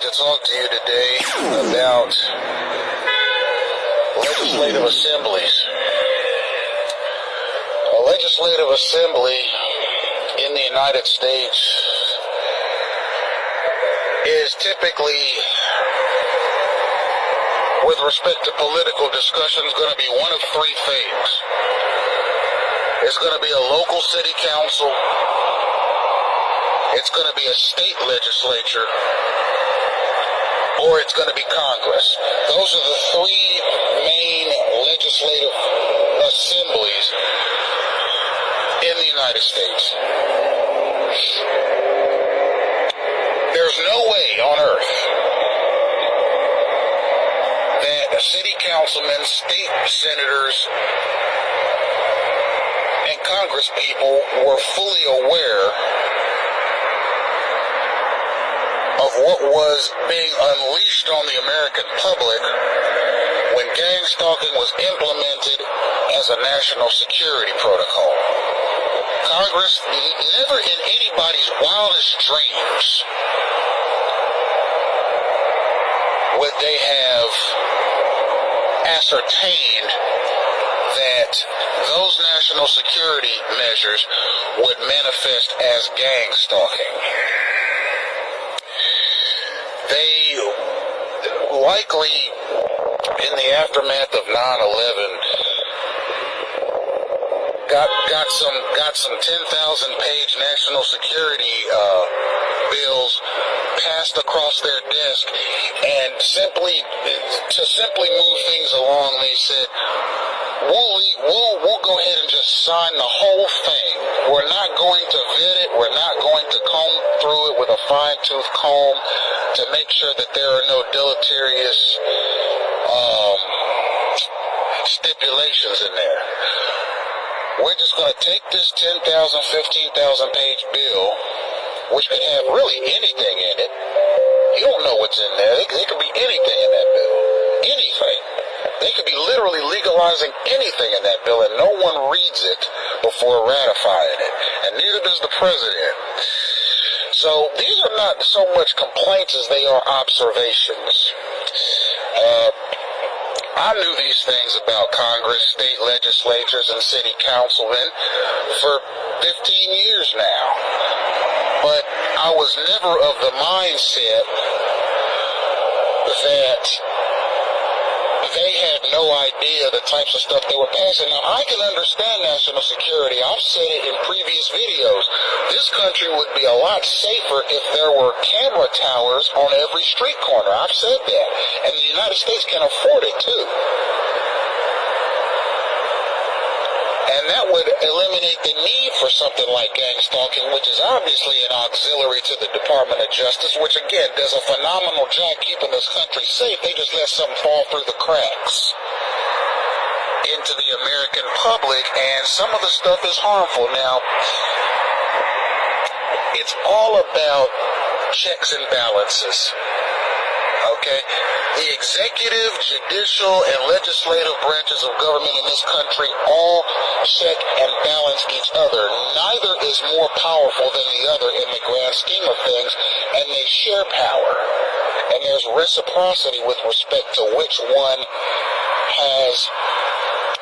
to talk to you today about legislative assemblies. A legislative assembly in the United States is typically, with respect to political discussions, going to be one of three things. It's going to be a local city council, it's going to be a state legislature, or it's going to be Congress. Those are the three main legislative assemblies in the United States. There's no way on earth that city councilmen, state senators, and Congress people were fully aware of what was being unleashed on the American public when gangstalking was implemented as a national security protocol. Congress, never in anybody's wildest dreams would they have ascertained that those national security measures would manifest as gangstalking. They likely, in the aftermath of 9/11, got some 10,000-page national security bills passed across their desk, and to simply move things along, they said, we'll go ahead and just sign the whole thing. We're not going to vet it. We're not going to comb through it with a fine-tooth comb to make sure that there are no deleterious stipulations in there. We're just going to take this 10,000, 15,000 page bill, which could have really anything in it. You don't know what's in there. There could be anything in that bill. Anything. They could be literally legalizing anything in that bill, and no one reads it before ratifying it. And neither does the president. So these are not so much complaints as they are observations. I knew these things about Congress, state legislatures, and city councilmen for 15 years now. But I was never of the mindset that they had no idea the types of stuff they were passing. Now, I can understand national security. I've said it in previous videos. This country would be a lot safer if there were camera towers on every street corner. I've said that. And the United States can afford it, too. And that would eliminate the need for something like gangstalking, which is obviously an auxiliary to the Department of Justice, which again does a phenomenal job keeping this country safe. They just let something fall through the cracks into the American public, and some of the stuff is harmful. Now, it's all about checks and balances. Okay? The executive, judicial, and legislative branches of government in this country all check and balance each other. Neither is more powerful than the other in the grand scheme of things, and they share power. And there's reciprocity with respect to which one has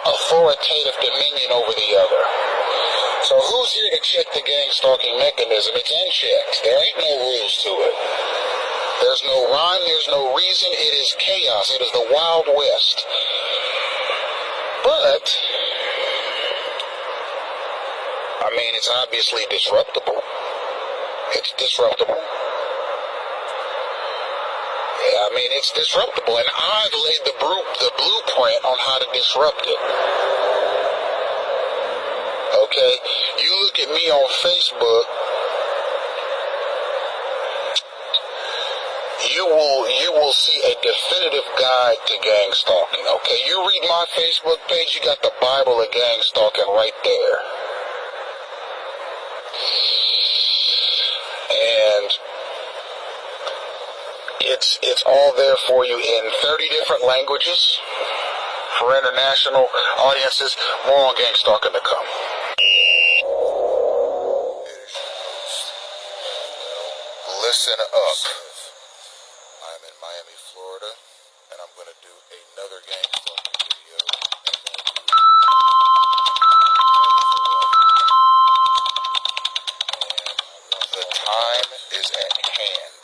authoritative dominion over the other. So who's here to check the gangstalking mechanism? It's unchecked. There ain't no rules to it. There's no rhyme, there's no reason. It is chaos. It is the Wild West. But, I mean, it's obviously disruptible. It's disruptible. Yeah, I mean, it's disruptible. And I've laid the blueprint on how to disrupt it. Okay? You look at me on Facebook, you will see a definitive guide to gangstalking. Okay, you read my Facebook page, you got the Bible of gangstalking right there. And it's all there for you in 30 different languages for international audiences. More on gangstalking to come. Listen up. I'm in Miami, Florida, and I'm going to do another Gangstalking video. The time is at hand.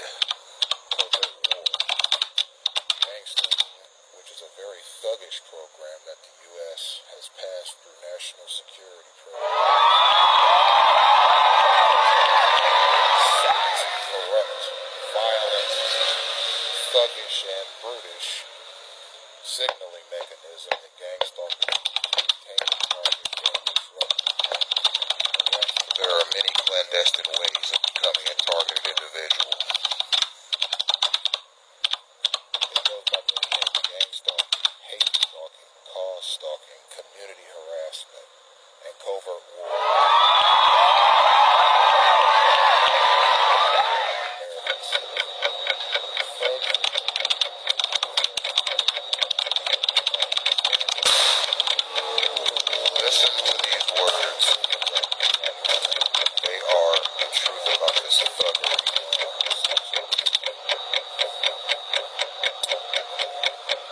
Gangstalking, which is a very thuggish program that the U.S. has passed through national security programs. Corrupt, violent, thuggish, and brutish signaling mechanism that gangstalking containment target can disrupt. There are many clandestine ways of becoming a targeted individual. It goes by many names: gangstalking, hate stalking, cause stalking, community harassment, and covert war. Listen to these words. They are the truth about this thuggery.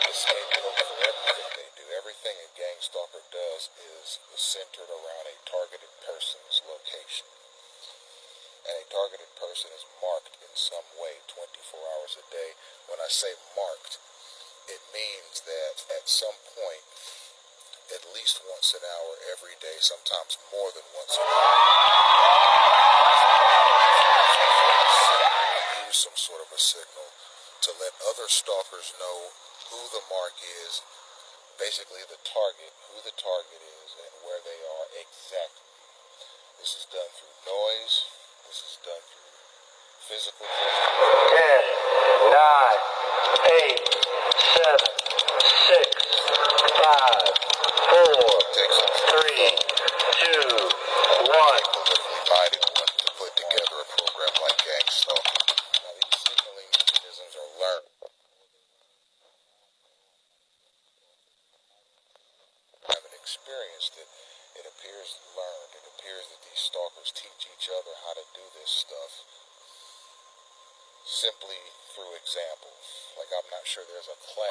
This scapegoat for everything they do. Everything a gangstalker does is centered around a targeted person's location. And a targeted person is marked in some way 24 hours a day. When I say marked, it means that at some point, at least once an hour every day, sometimes more than once an hour, use some sort of a signal to let other stalkers know who the mark is, basically the target, who the target is, and where they are exactly. This is done through noise. This is done through physical gestures. 10, 9, 8, 7, 6, 5, 4, 3, 2, 1. Politically minded one to put together a program like Gangstalking. Now, these signaling mechanisms are learned. I haven't experienced it. It appears learned. It appears that these stalkers teach each other how to do this stuff simply through example. Like, I'm not sure there's a class.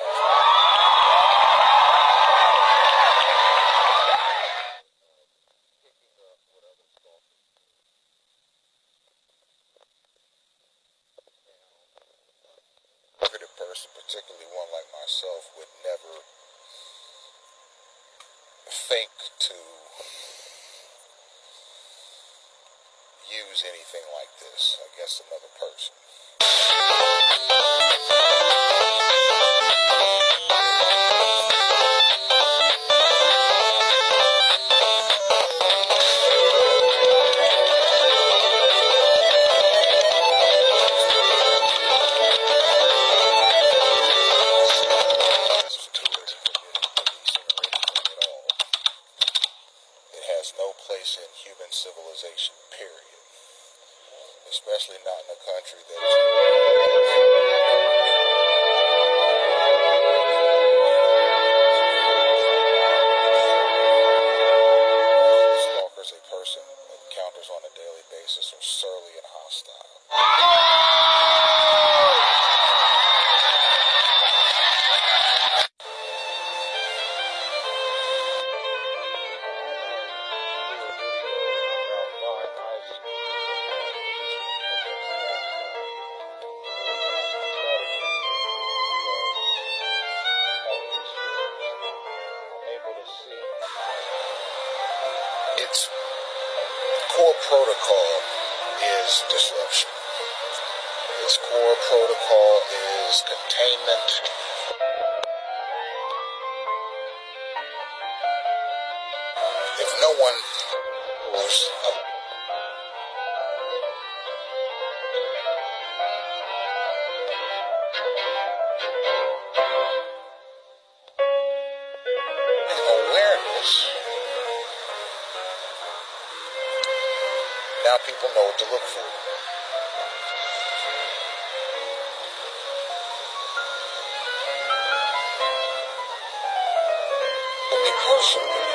Targeted person, particularly one like myself, would never think to use anything like this against another person. No place in human civilization, period. Especially not in a country that is stalkers a person encounters on a daily basis are surly and hostile. Its core protocol is disruption. Its core protocol is containment. If no one was awareness, now people know what to look for. For me personally,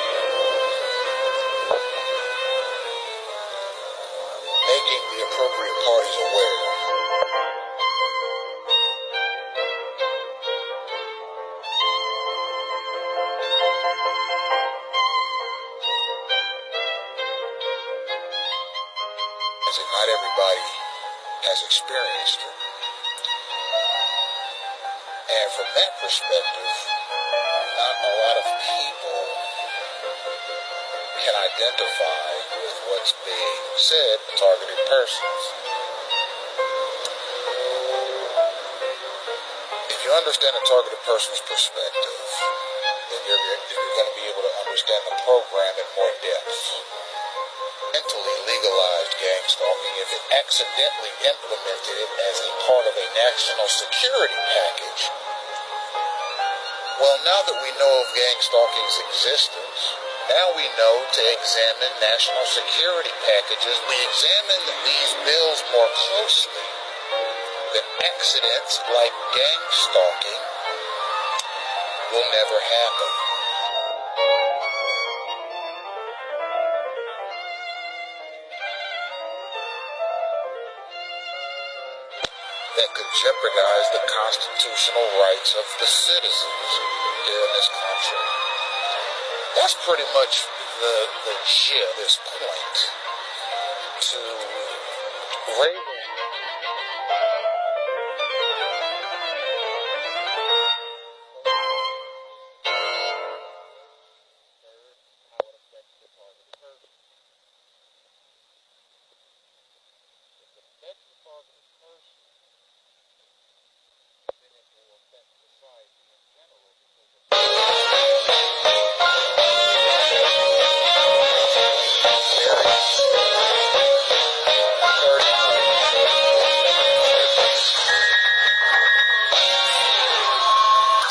making the appropriate parties aware not everybody has experienced it. And from that perspective, not a lot of people can identify with what's being said, targeted persons. If you understand a targeted person's perspective, then you're going to be able to understand the program in more depth. Mentally legalized gangstalking if it accidentally implemented it as a part of a national security package. Well, now that we know of gangstalking's existence, now we know to examine national security packages. We examine these bills more closely. Then accidents like gangstalking will never happen. That could jeopardize the constitutional rights of the citizens here in this country. That's pretty much the gist of this point. To raise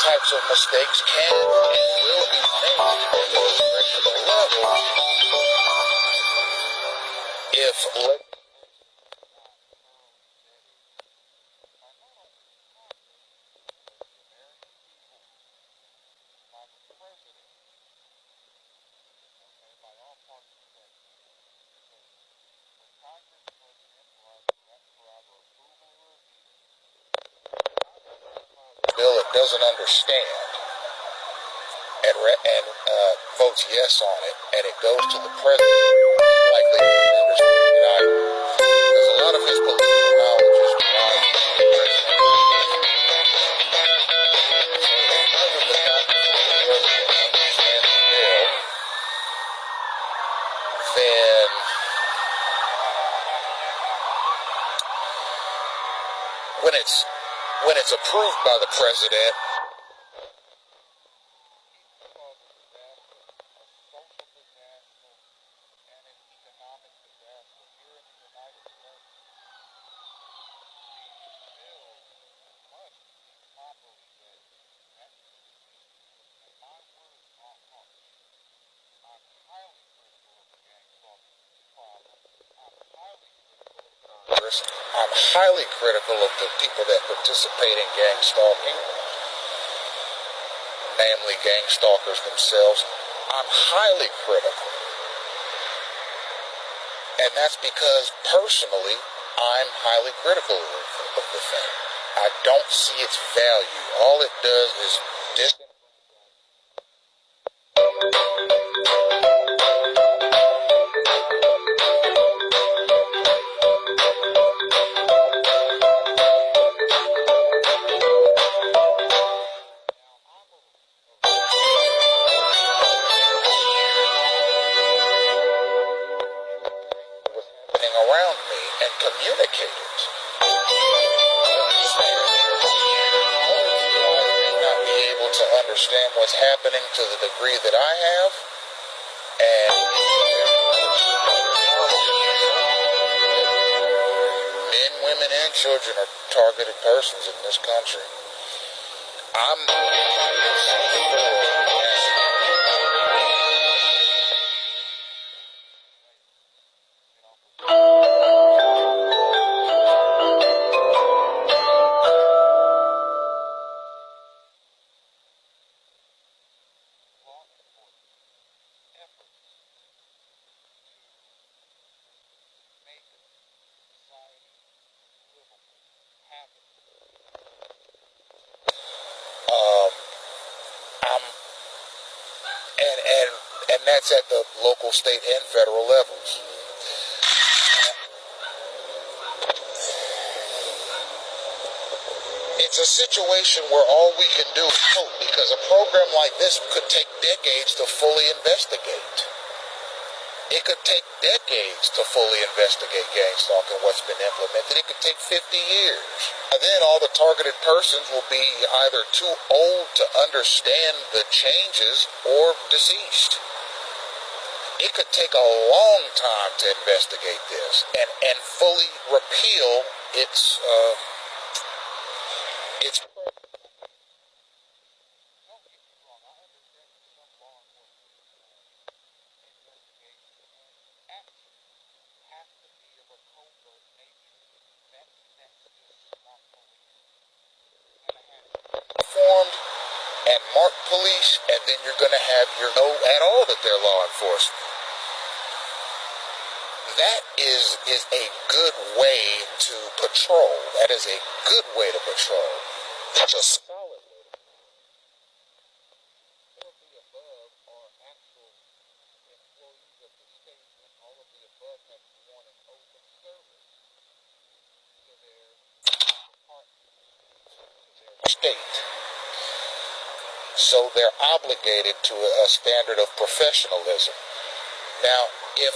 types of mistakes can and will be made at the recreational level if bill it doesn't understand and votes yes on it, and it goes to the president, he's likely to understand it either. Because a lot of his political knowledge is derived from the president. Because of the fact that the president understands the bill, then when it's approved by the president, I'm highly critical of the people that participate in gang stalking, namely gang stalkers themselves. I'm highly critical. And that's because, personally, I'm highly critical of the thing. I don't see its value. All it does is around me and communicate it. I may not be able to understand what's happening to the degree that I have, and men, women, and children are targeted persons in this country. And that's at the local, state, and federal levels. it's a situation where all we can do is hope, because a program like this could take decades to fully investigate. It could take decades to fully investigate Gangstalking, what's been implemented. It could take 50 years. And then all the targeted persons will be either too old to understand the changes or deceased. It could take a long time to investigate this and fully repeal its formed and marked police, and then you're going to have your know at all that they're law enforcement. That is a good way to patrol. That is a good way to patrol. That's a solid way to patrol. All of the above are actual employees of the state, and all of the above have sworn an oath of service to their department, to their state. So they're obligated to a standard of professionalism. Now, if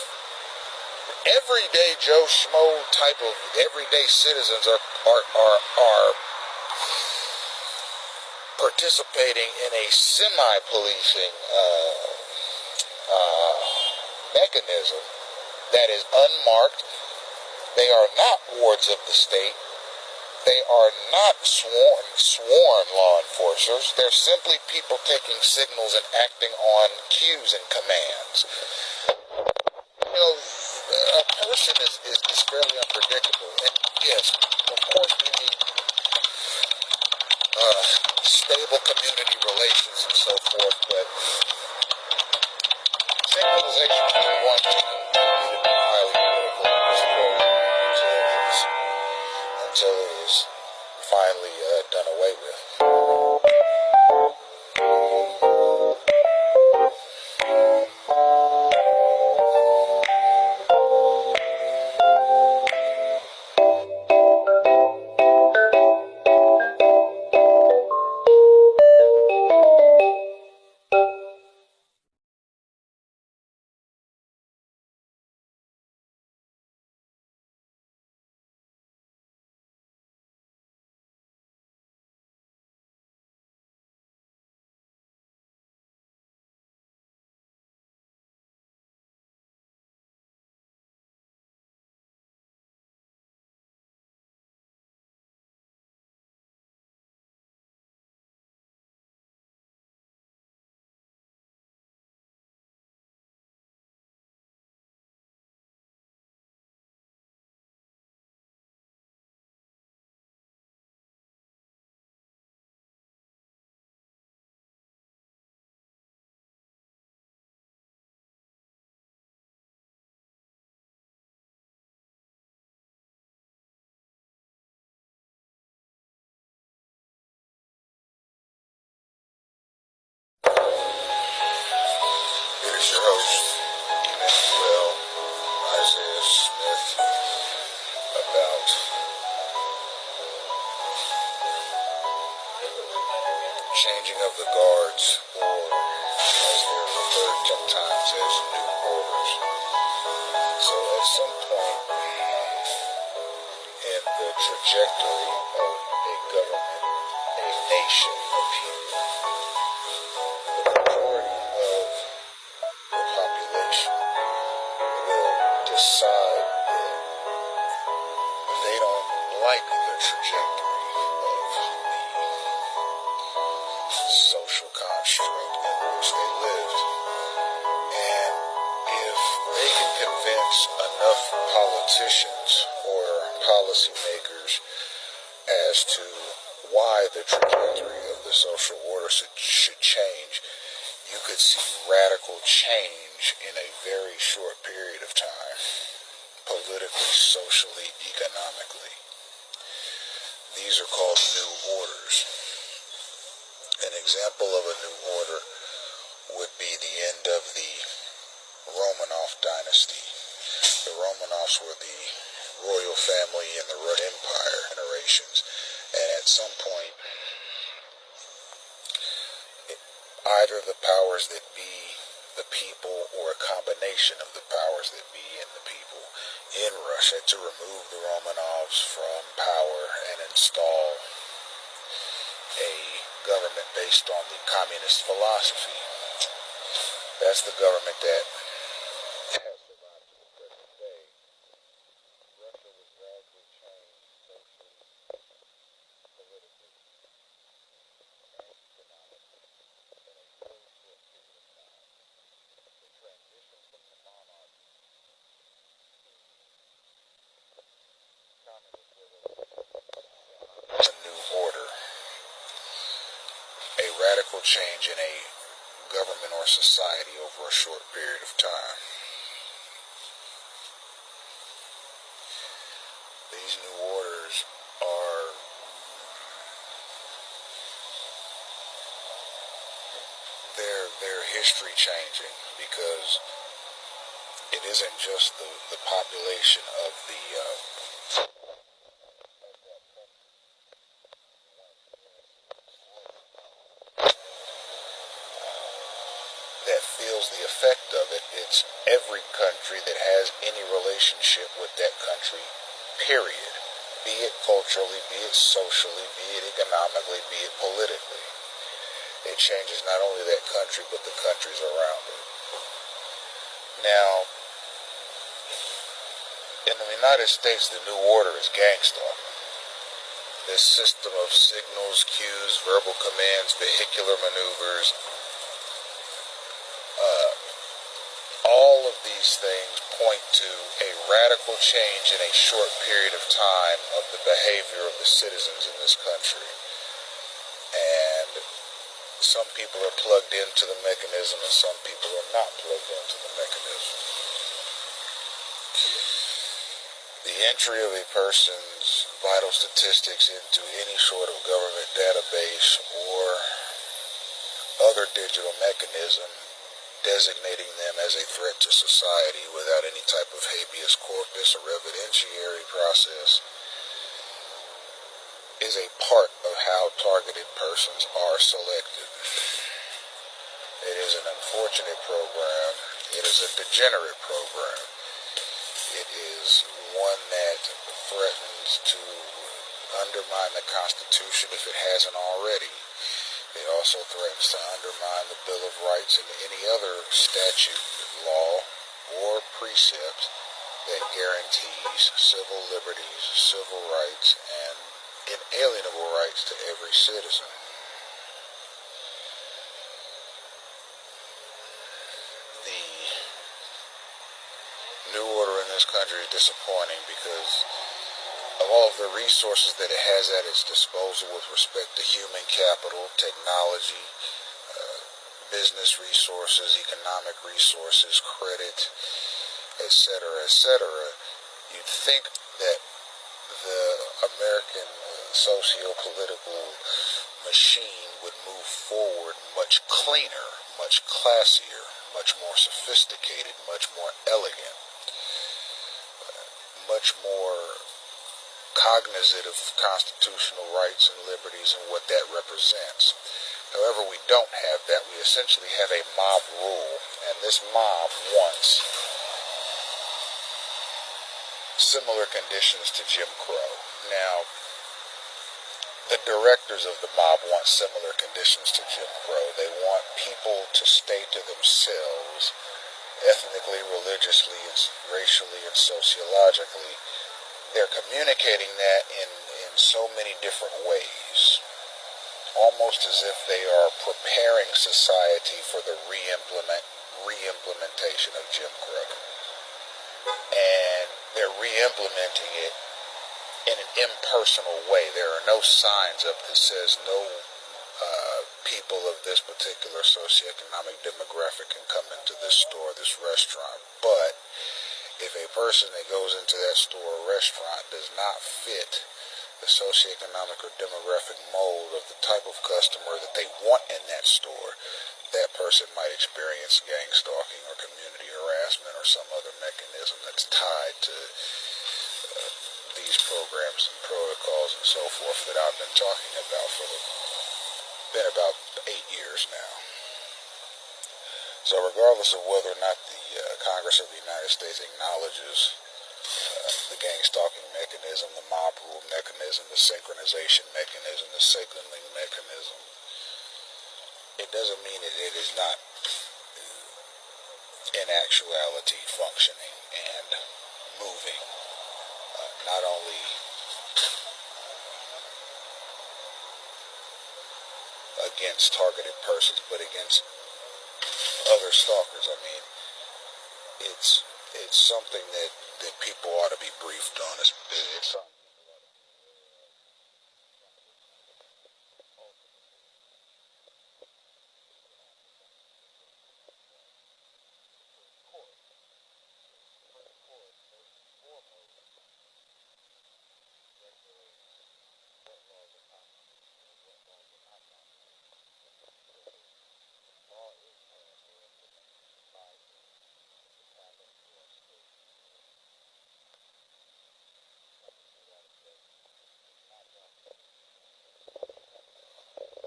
everyday Joe Schmo type of everyday citizens are participating in a semi-policing mechanism that is unmarked, they are not wards of the state. They are not sworn law enforcers. They're simply people taking signals and acting on cues and commands. You know, a person is fairly unpredictable. And yes, of course we need stable community relations and so forth, but centralization is one thing to be highly critical until it is finally done away with. Here's your host, Emmanuel Isaiah Smith, about changing of the guards, or as they're referred sometimes as new orders. So at some point in the trajectory of a government, a nation, a people, the majority of the population will decide that they don't like the trajectory of the social construct in which they lived. And if they can convince enough politicians or policymakers as to why the trajectory of the social order should change, you could see radical change in a very short period of time, politically, socially, economically. These are called new orders. An example of a new order would be the end of the Romanov dynasty. The Romanovs were the royal family in the Roman Empire generations, and at some point either the powers that be, the people, or a combination of the powers that be and the people in Russia to remove the Romanovs from power and install a government based on the communist philosophy. That's the government that has survived to the present day. Russia was radically changed socially, politically, and economically in a very short period of time. The transition from the monarchy to communist revolution, a new order, a radical change in a government or society over a short period of time. These new orders are they're history changing, because it isn't just the population of the that feels the effect of it. It's every country that has any relationship with that country, period. Be it culturally, be it socially, be it economically, be it politically. It changes not only that country, but the countries around it. Now, in the United States, the new order is gangstalking. This system of signals, cues, verbal commands, vehicular maneuvers, all of these things point to a radical change in a short period of time of the behavior of the citizens in this country. And some people are plugged into the mechanism and some people are not plugged into the mechanism. The entry of a person's vital statistics into any sort of government database or other digital mechanism designating them as a threat to society without any type of habeas corpus or evidentiary process is a part of how targeted persons are selected. It is an unfortunate program. It is a degenerate program. It is one that threatens to undermine the Constitution if it hasn't already. It also threatens to undermine the Bill of Rights and any other statute, law, or precept that guarantees civil liberties, civil rights, and inalienable rights to every citizen. The new order in this country is disappointing because of all of the resources that it has at its disposal with respect to human capital, technology, business resources, economic resources, credit, etc., etc. You'd think that the American socio-political machine would move forward much cleaner, much classier, much more sophisticated, much more elegant, much more cognizant of constitutional rights and liberties and what that represents. However, we don't have that. We essentially have a mob rule, and this mob wants similar conditions to Jim Crow. Now, the directors of the mob want similar conditions to Jim Crow. They want people to stay to themselves, ethnically, religiously, and racially, and sociologically. They're communicating that in so many different ways, almost as if they are preparing society for the re-implementation of Jim Crow. And they're re-implementing it in an impersonal way. There are no signs up that says no people of this particular socioeconomic demographic can come into this store, this restaurant. But if a person that goes into that store or restaurant does not fit the socioeconomic or demographic mold of the type of customer that they want in that store, that person might experience gang stalking or community harassment or some other mechanism that's tied to these programs and protocols and so forth that I've been talking about for been about 8 years now. So regardless of whether or not the Congress of the United States acknowledges the gangstalking mechanism, the mob rule mechanism, the synchronization mechanism, the signaling mechanism, it doesn't mean that it is not in actuality functioning and moving, not only against targeted persons, but against other stalkers. I mean, it's something that people ought to be briefed on. It's something.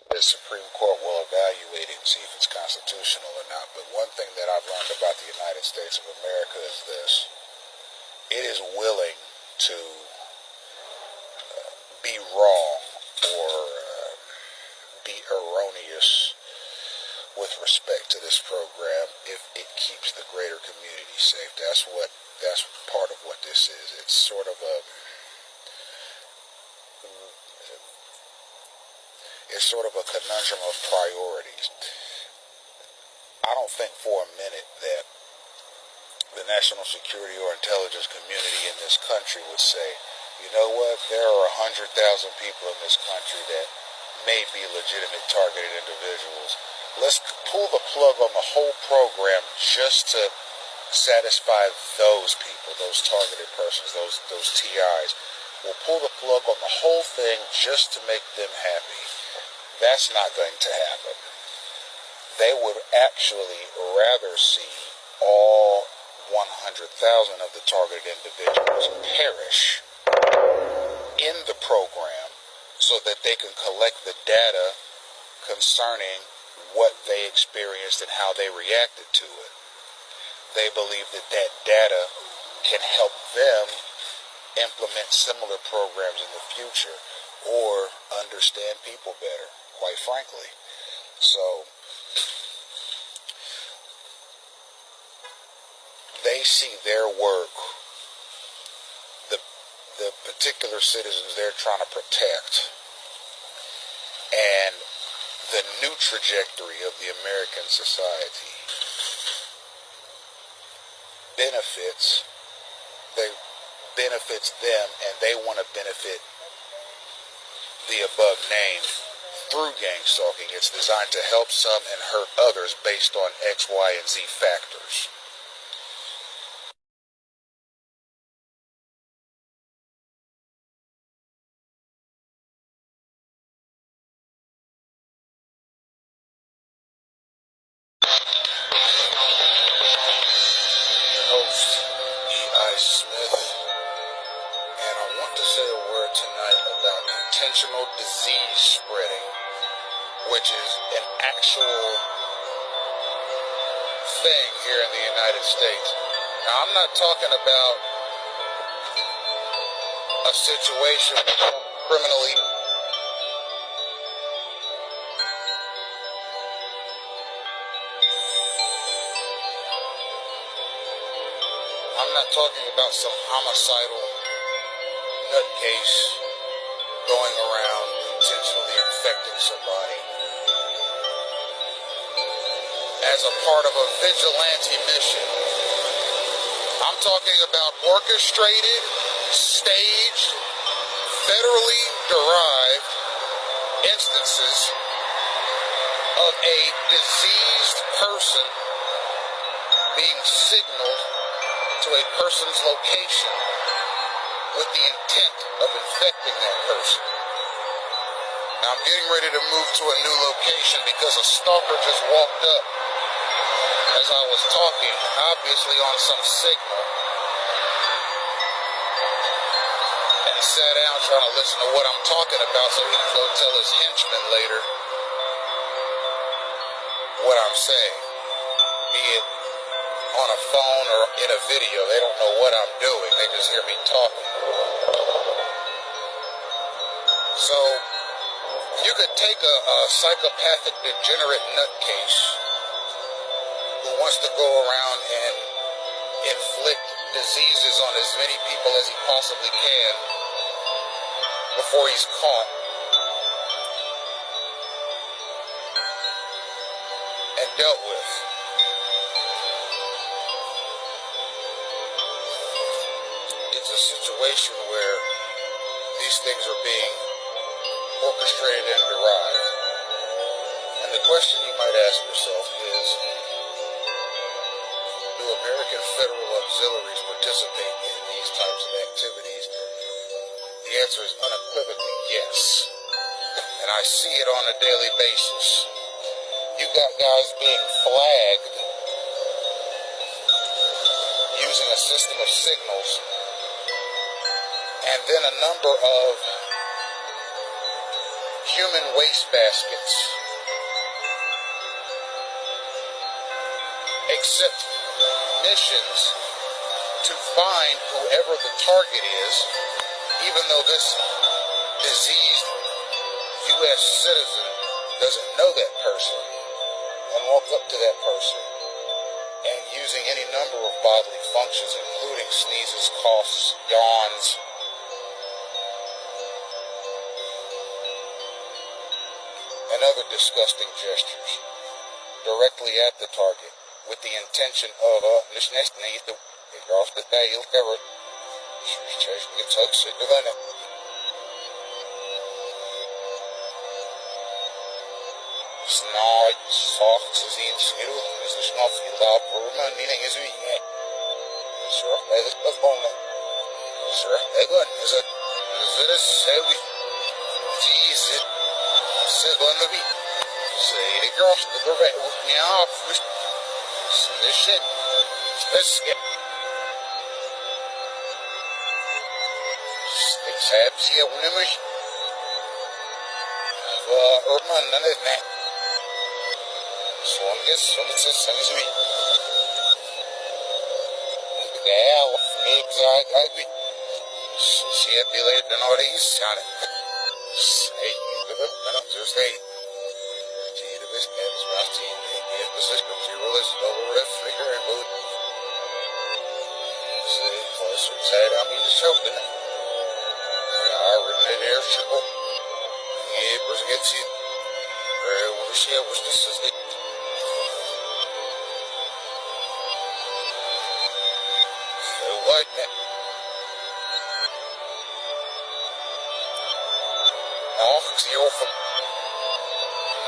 The Supreme Court will evaluate it and see if it's constitutional or not. But one thing that I've learned about the United States of America is this: it is willing to be wrong or be erroneous with respect to this program if it keeps the greater community safe. That's part of what this is. It's sort of a conundrum of priorities. I don't think for a minute that the national security or intelligence community in this country would say, you know what, there are 100,000 people in this country that may be legitimate targeted individuals. Let's pull the plug on the whole program just to satisfy those people, those targeted persons, those TIs. We'll pull the plug on the whole thing just to make them happy. That's not going to happen. They would actually rather see all 100,000 of the targeted individuals perish in the program so that they can collect the data concerning what they experienced and how they reacted to it. They believe that that data can help them implement similar programs in the future or understand people better, quite frankly. So they see their work, the particular citizens they're trying to protect, and the new trajectory of the American society benefits them, and they want to benefit the above named through gangstalking. It's designed to help some and hurt others based on X, Y, and Z factors. Host E.I. Smith, and I want to say a word tonight about intentional disease spreading, which is an actual thing here in the United States. Now, I'm not talking about a situation where some criminally I'm not talking about some homicidal nutcase going around intentionally infecting somebody as a part of a vigilante mission. I'm talking about orchestrated, staged, federally derived instances of a diseased person being signaled to a person's location with the intent of infecting that person. Now, I'm getting ready to move to a new location because a stalker just walked up as I was talking, obviously on some signal, and sat down trying to listen to what I'm talking about so he can go tell his henchmen later what I'm saying. be it on a phone or in a video. They don't know what I'm doing. They just hear me talking. So, you could take a psychopathic, degenerate nutcase who wants to go around and inflict diseases on as many people as he possibly can before he's caught, and dealt with. It's a situation where these things are being orchestrated and derived. And the question you might ask yourself is, do American federal auxiliaries participate in these types of activities? The answer is unequivocally yes. And I see it on a daily basis. You got guys being flagged using a system of signals, and then a number of human waste baskets accept missions to find whoever the target is, even though this diseased U.S. citizen doesn't know that person, and walk up to that person and using any number of bodily functions, including sneezes, coughs, yawns, and other disgusting gestures directly at the target with the intention of snart sagt sin skruv, hvis det snart fyller på meningen is we sure that is the phone. Sure, they good. Is it say we geez it said on the beat. Say the girls the red with me off this shit. Let's get sticks abs here when it was urban none of that. So I guess it's a sense we the hell for me exactly. She had be laid in all these on it. Say just hey. Gee the biscuits rough tea and the system zero is double red flicker and mood. Say closer side I mean the choking. I written it air triple. Yeah, person gets it. When the share was this is it. Like that. Ach, ik zie of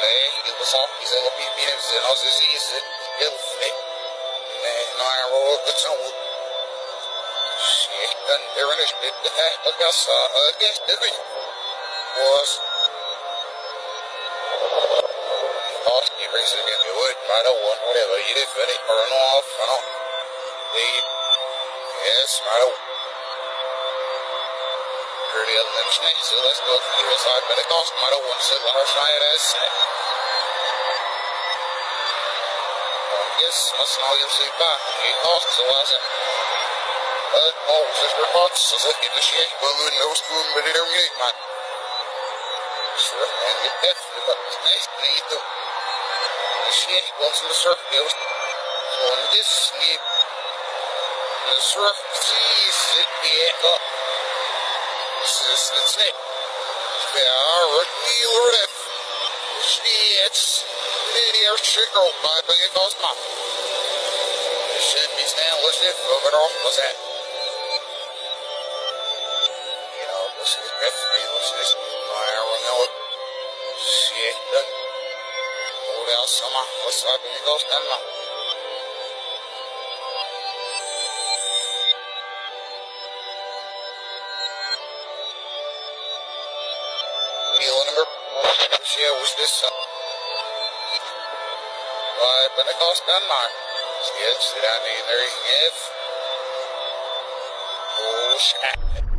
nee, dit was al, die zijn op je binnen zijn als is het heel flik. Nee, nou ja, wel het zo. Shit, dan er is dit de kassa, guess the green was. Oh, you raise it again, you would, I don't want whatever you did, but it burn off, I don't. Yes, I don't. Pretty elimination, so let's go to the US side, but it costs I don't want to sit large night as yes, must know you'll see back. It costs so as it. Oh, sister pots, so that in the shake, well, we know school, but it don't get man. Sure, and get definitely, but it's nice to eat the shake, once in the circle, so in this, the surf sees it be up. This is the snake. They are a dealer that it's the air trickle by the boss mouth. It should be stainless if overall was that. You know, this is definitely what's this. I don't know it. Shit, done. Hold out some. What's up in the ghost? I don't know. Yeah, was this Pentecost Denmark? Sketch that I mean there you have. Oh shit.